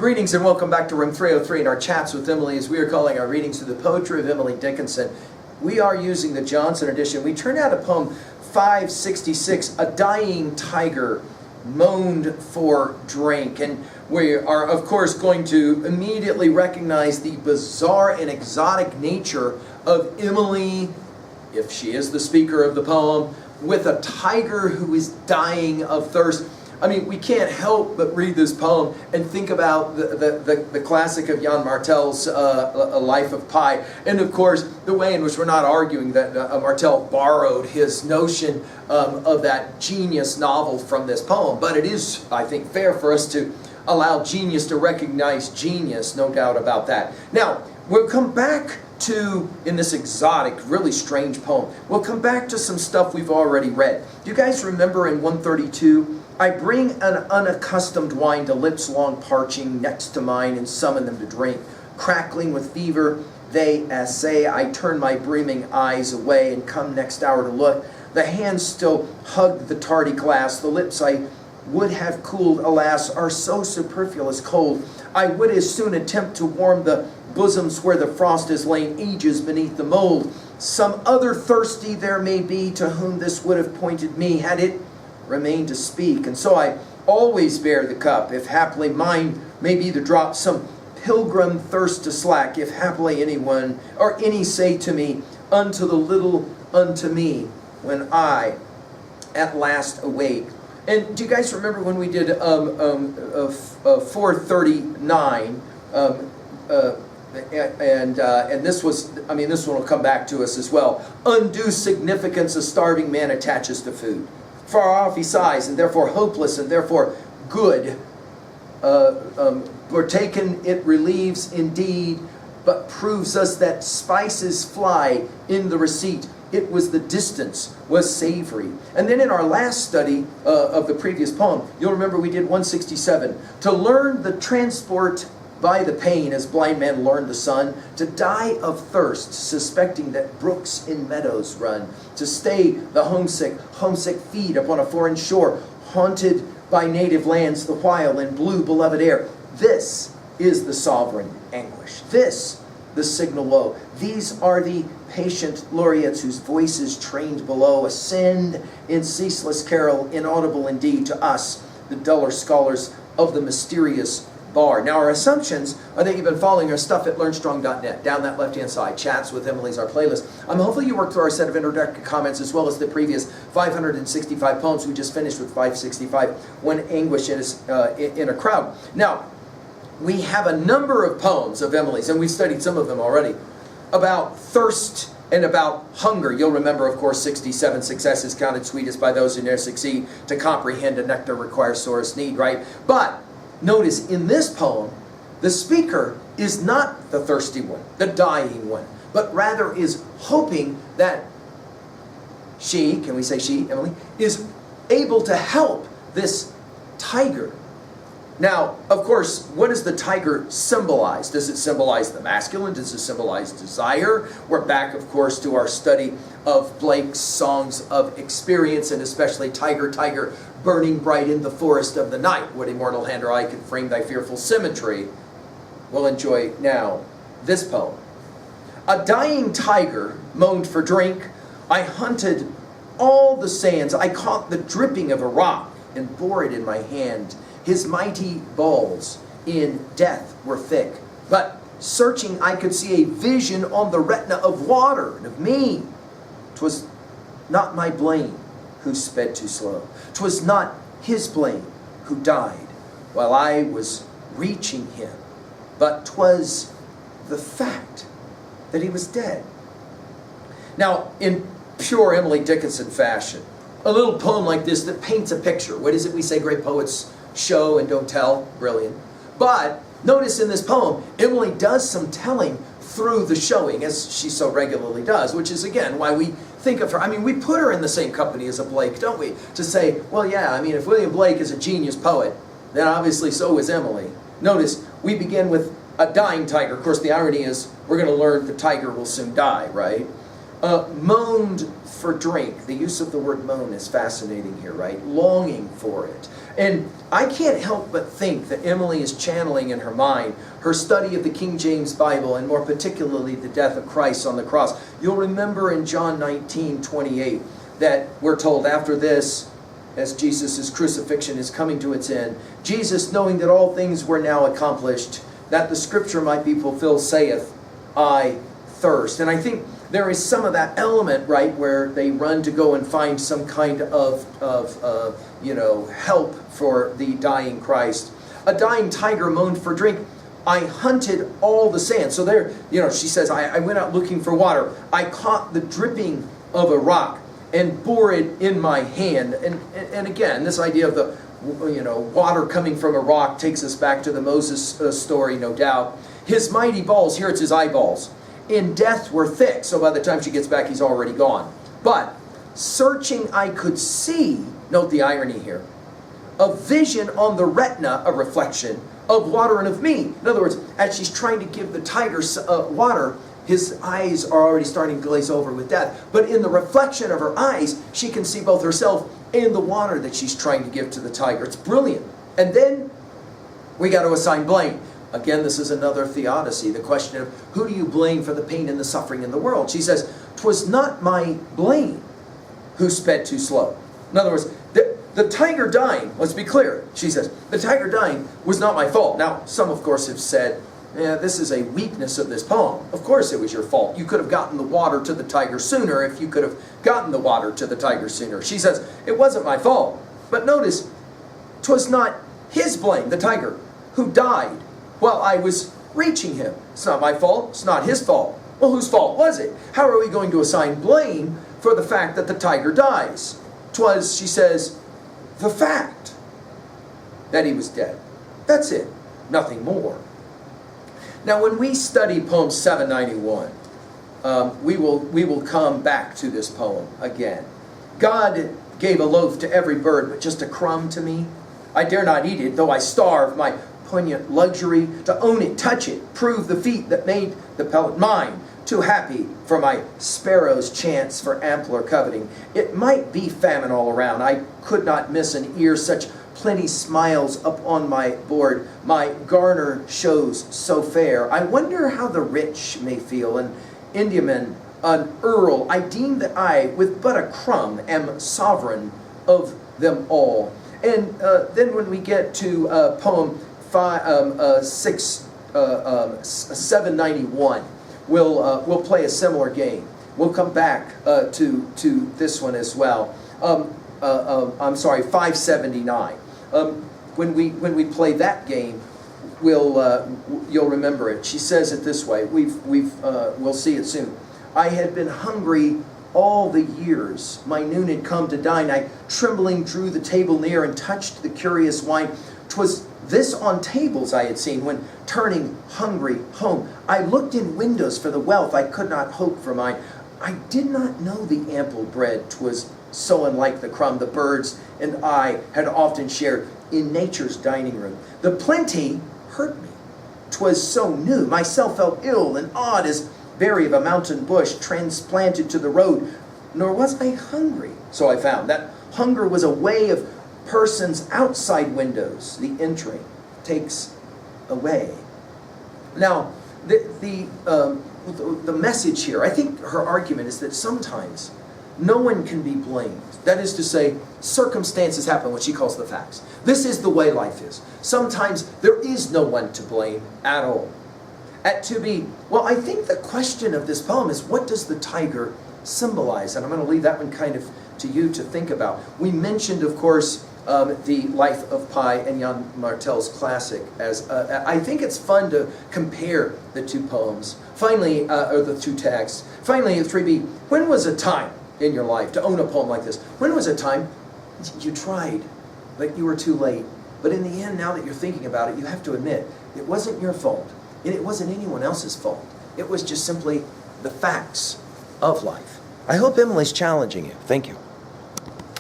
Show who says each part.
Speaker 1: Greetings and welcome back to Room 303 in our chats with Emily, as we are calling our readings of the poetry of Emily Dickinson. We are using the Johnson edition. We turned out a poem 566, A Dying Tiger Moaned for Drink. And we are, of course, going to immediately recognize the bizarre and exotic nature of Emily, if she is the speaker of the poem, with a tiger who is dying of thirst. I mean, we can't help but read this poem and think about the classic of Jan Martel's A Life of Pi. And of course, the way in which we're not arguing that Martel borrowed his notion of that genius novel from this poem. But it is, I think, fair for us to allow genius to recognize genius, no doubt about that. Now, we'll come back to, in this exotic, really strange poem, we'll come back to some stuff we've already read. Do you guys remember in 132? I bring an unaccustomed wine to lips long parching next to mine and summon them to drink. Crackling with fever, they essay. I turn my brimming eyes away and come next hour to look. The hands still hug the tardy glass. The lips I would have cooled, alas, are so superfluous cold. I would as soon attempt to warm the bosoms where the frost has lain ages beneath the mold. Some other thirsty there may be to whom this would have pointed me, had it remained to speak. And so I always bear the cup, if haply mine may be the drop, some pilgrim thirst to slack, if haply anyone or any say to me, unto the little unto me, when I at last awake. And do you guys remember when we did 439? And this was, I mean, this one will come back to us as well. Undue significance a starving man attaches to food. Far off he sighs, and therefore hopeless, and therefore good. Partaken it relieves indeed, but proves us that spices fly in the receipt. It was the distance, was savory. And then in our last study of the previous poem, you'll remember we did 167. To learn the transport by the pain, as blind man learned the sun, to die of thirst, suspecting that brooks in meadows run, to stay the homesick feet upon a foreign shore, haunted by native lands the while in blue beloved air. This is the sovereign anguish. This, the signal woe. These are the patient laureates whose voices trained below ascend in ceaseless carol, inaudible indeed to us, the duller scholars of the mysterious bar. Now, our assumptions are that you've been following our stuff at learnstrong.net. Down that left-hand side, Chats with Emily's our playlist. Hopefully you worked through our set of introductory comments as well as the previous 565 poems. We just finished with 565, When Anguish is in a Crowd. Now, we have a number of poems of Emily's, and we've studied some of them already, about thirst and about hunger. You'll remember, of course, 67 successes counted sweetest by those who ne'er succeed. To comprehend a nectar requires sorest need, right? But notice in this poem, the speaker is not the thirsty one, the dying one, but rather is hoping that she, can we say she, Emily, is able to help this tiger. Now, of course, what does the tiger symbolize? Does it symbolize the masculine? Does it symbolize desire? We're back, of course, to our study of Blake's Songs of Experience, and especially Tiger, Tiger, burning bright in the forest of the night. What immortal hand or eye could frame thy fearful symmetry? We'll enjoy now this poem. A dying tiger moaned for drink. I hunted all the sands. I caught the dripping of a rock and bore it in my hand. His mighty balls in death were thick, but searching I could see a vision on the retina of water and of me. 'Twas not my blame who sped too slow. 'Twas not his blame who died while I was reaching him, but 'twas the fact that he was dead. Now, in pure Emily Dickinson fashion, a little poem like this that paints a picture. What is it we say great poets show and don't tell? Brilliant. But notice in this poem, Emily does some telling through the showing, as she so regularly does, which is, again, why we think of her. I mean, we put her in the same company as a Blake, don't we? To say, well, yeah, I mean, if William Blake is a genius poet, then obviously so is Emily. Notice, we begin with a dying tiger. Of course, the irony is we're going to learn the tiger will soon die, right? moaned for drink. The use of the word moan is fascinating here, right? Longing for it. And I can't help but think that Emily is channeling in her mind her study of the King James Bible, and more particularly the death of Christ on the cross. You'll remember in John 19:28 that we're told after this, as Jesus' crucifixion is coming to its end, Jesus, knowing that all things were now accomplished, that the scripture might be fulfilled, saith, I thirst. And I think there is some of that element, right, where they run to go and find some kind of help for the dying Christ. A dying tiger moaned for drink. I hunted all the sand. So there, she says, I went out looking for water. I caught the dripping of a rock and bore it in my hand. And again, this idea of the water coming from a rock takes us back to the Moses story, no doubt. His mighty balls, here it's his eyeballs, in death were thick. So by the time she gets back, he's already gone. But searching, I could see, note the irony here, a vision on the retina, a reflection of water and of me. In other words, as she's trying to give the tiger water, his eyes are already starting to glaze over with death. But in the reflection of her eyes, she can see both herself and the water that she's trying to give to the tiger. It's brilliant. And then we got to assign blame. Again, this is another theodicy, the question of who do you blame for the pain and the suffering in the world? She says, 'twas not my blame who sped too slow. In other words, the tiger dying, let's be clear, she says, the tiger dying was not my fault. Now, some of course have said, this is a weakness of this poem. Of course it was your fault. You could have gotten the water to the tiger sooner if you could have gotten the water to the tiger sooner. She says, it wasn't my fault. But notice, 'twas not his blame, the tiger, who died while I was reaching him. It's not my fault. It's not his fault. Well, whose fault was it? How are we going to assign blame for the fact that the tiger dies? 'Twas, she says, the fact that he was dead. That's it. Nothing more. Now, when we study poem 791, we will come back to this poem again. God gave a loaf to every bird, but just a crumb to me. I dare not eat it, though I starve my poignant luxury to own it, touch it, prove the feat that made the pellet mine. Too happy for my sparrow's chance for ampler coveting. It might be famine all around. I could not miss an ear, such plenty smiles up on my board. My garner shows so fair. I wonder how the rich may feel. An Indiaman, an earl, I deem that I, with but a crumb, am sovereign of them all. And then when we get to poem 791, we'll play a similar game. We'll come back to this one as well. I'm sorry, 579. When we play that game, you'll remember it. She says it this way. We'll see it soon. I had been hungry all the years. My noon had come to dine. I trembling drew the table near and touched the curious wine. 'Twas this on tables I had seen when turning hungry home. I looked in windows for the wealth I could not hope for mine. I did not know the ample bread 'twas so unlike the crumb the birds and I had often shared in nature's dining room. The plenty hurt me. 'Twas so new. Myself felt ill and odd as berry of a mountain bush transplanted to the road. Nor was I hungry. So I found that hunger was a way of persons outside windows. The entering takes away. Now, the message here, I think her argument is that sometimes no one can be blamed. That is to say, circumstances happen, what she calls the facts. This is the way life is. Sometimes there is no one to blame at all. Well, I think the question of this poem is, what does the tiger symbolize? And I'm going to leave that one kind of to you to think about. We mentioned, of course, the Life of Pi and Jan Martel's classic. I think it's fun to compare the two poems. Finally, or the two texts. Finally, in 3b, when was a time in your life to own a poem like this? When was a time you tried, but you were too late? But in the end, now that you're thinking about it, you have to admit, it wasn't your fault. And it wasn't anyone else's fault. It was just simply the facts of life. I hope Emily's challenging you. Thank you.